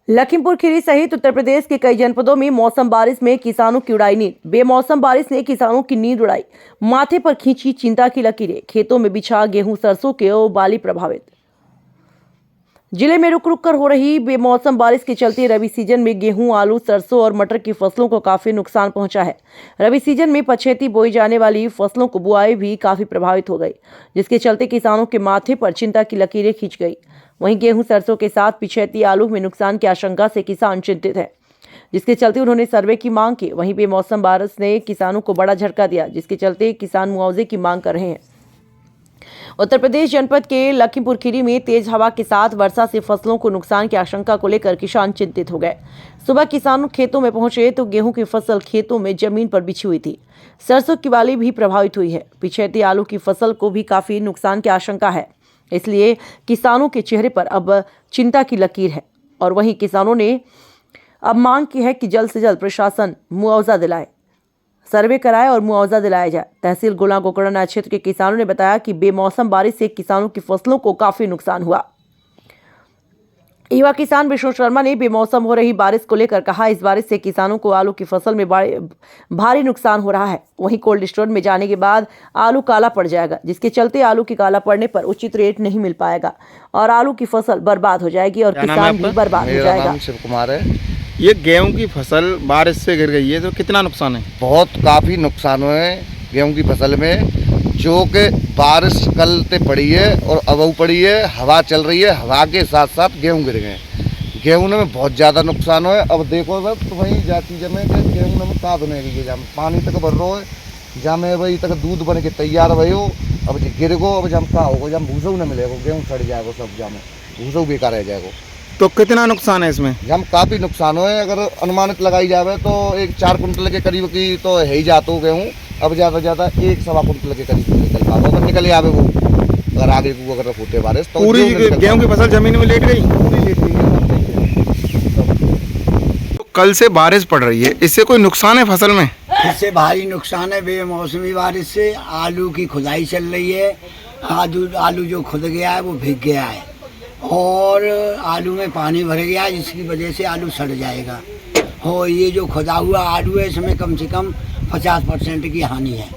लखीमपुर खीरी सहित उत्तर प्रदेश के कई जनपदों में मौसम बारिश में किसानों की उड़ाई नींद। बेमौसम बारिश ने किसानों की नींद उड़ाई, माथे पर खींची चिंता की लकीरें। खेतों में बिछा गेहूं सरसों के बाली प्रभावित। जिले में रुक रुक कर हो रही बेमौसम बारिश के चलते रबी सीजन में गेहूं, आलू, सरसों और मटर की फसलों को काफी नुकसान पहुंचा है। रबी सीजन में पछेती बोई जाने वाली फसलों को बुआई भी काफी प्रभावित हो गई, जिसके चलते किसानों के माथे पर चिंता की लकीरें खींच गई। वहीं गेहूं, सरसों के साथ पिछेती आलू में नुकसान की आशंका से किसान चिंतित है, जिसके चलते उन्होंने सर्वे की मांग की। वहीं बेमौसम बारिश ने किसानों को बड़ा झटका दिया, जिसके चलते किसान मुआवजे की मांग कर रहे हैं। उत्तर प्रदेश जनपद के लखीमपुर खीरी में तेज हवा के साथ वर्षा से फसलों को नुकसान की आशंका को लेकर किसान चिंतित हो गए। सुबह किसान खेतों में पहुंचे तो गेहूं की फसल खेतों में जमीन पर बिछी हुई थी। सरसों की बाली भी प्रभावित हुई है। पिछेती आलू की फसल को भी काफी नुकसान की आशंका है, इसलिए किसानों के चेहरे पर अब चिंता की लकीर है। और वहीं किसानों ने अब मांग की है कि जल्द से जल्द प्रशासन मुआवजा दिलाए, सर्वे कराए और मुआवजा दिलाया जाए। तहसील गोला गोकर्ण क्षेत्र के किसानों ने बताया कि बेमौसम बारिश से किसानों की फसलों को काफी नुकसान हुआ। युवा किसान विष्णु शर्मा ने बेमौसम हो रही बारिश को लेकर कहा, इस बारिश से किसानों को आलू की फसल में भारी नुकसान हो रहा है। वहीं कोल्ड स्टोर में जाने के बाद आलू काला पड़ जाएगा, जिसके चलते आलू की काला पड़ने पर उचित रेट नहीं मिल पाएगा और आलू की फसल बर्बाद हो जाएगी और किसान भी बर्बाद हो जाएगा। शिव कुमार है। ये गेहूं की फसल बारिश से गिर गई है तो कितना नुकसान है? बहुत काफ़ी नुकसान हुए हैं गेहूं की फसल में, जो कि बारिश कल से पड़ी है और अब पड़ी है, हवा चल रही है, हवा के साथ साथ गेहूं गिर गए। गेहूं में बहुत ज़्यादा नुकसान हुआ है। अब देखो सब तो वहीं जाती जमे के गेहूं में का बने की जम पानी तक भर रहा है, जामे वही तक दूध बन के तैयार भई हो। अब गिर गो, अब जम का होगा, जम भूसो न मिलेगा, गेहूँ सड़ जाएगा, सब जामे भूसो बेकार रह जाएगा। तो कितना नुकसान है इसमें? हम काफ़ी नुकसान हुए। अगर अनुमानित लगाई जावे तो एक 4 कुंटल के करीब की तो है ही जाते हो गेहूँ। अब ज़्यादा ज़्यादा 1-1.25 कुंटल के करीब निकल पाओ, अगर निकल आवे वो, अगर आगे को अगर होते बारिश तो पूरी गेहूँ की फसल जमीन में लेट गई। पूरी लेट गई है। तो कल से बारिश पड़ रही है, इससे कोई नुकसान है फसल में? इससे भारी नुकसान है। बेमौसमी बारिश से आलू की खुदाई चल रही है। आलू जो खुद गया है वो भीग गया है और आलू में पानी भर गया है, जिसकी वजह से आलू सड़ जाएगा। और ये जो खुदा हुआ आलू है, इसमें कम से कम 50% की हानि है।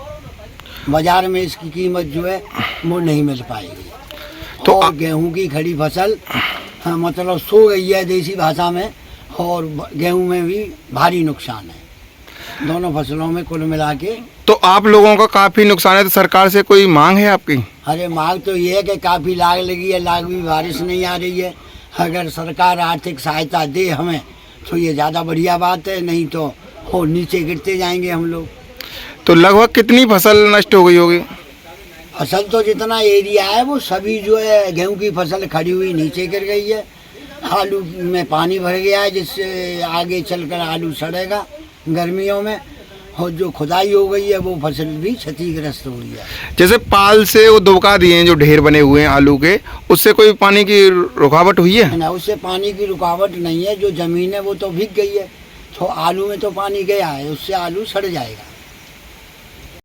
बाजार में इसकी कीमत जो है वो नहीं मिल पाएगी। तो गेहूं की खड़ी फसल मतलब सो गई है देसी भाषा में, और गेहूं में भी भारी नुकसान है, दोनों फसलों में कुल मिला के। तो आप लोगों का काफी नुकसान है, तो सरकार से कोई मांग है आपकी? अरे मांग तो ये है कि काफ़ी लाग लगी है, लाग भी बारिश नहीं आ रही है। अगर सरकार आर्थिक सहायता दे हमें तो ये ज़्यादा बढ़िया बात है, नहीं तो हो नीचे गिरते जाएंगे हम लोग। तो लगभग कितनी फसल नष्ट हो गई होगी? फसल तो जितना एरिया है वो सभी जो है गेहूं की फसल खड़ी हुई नीचे गिर गई है। आलू में पानी भर गया है, जिससे आगे चलकर आलू सड़ेगा गर्मियों में। और जो खुदाई हो गई है वो फसल भी क्षतिग्रस्त हुई है। जैसे पाल से वो दबका दिए हैं जो ढेर बने हुए हैं आलू के, उससे कोई पानी की रुकावट हुई है? ना, उससे पानी की रुकावट नहीं है। जो जमीन है वो तो भीग गई है, तो आलू में तो पानी गया है, उससे आलू सड़ जाएगा।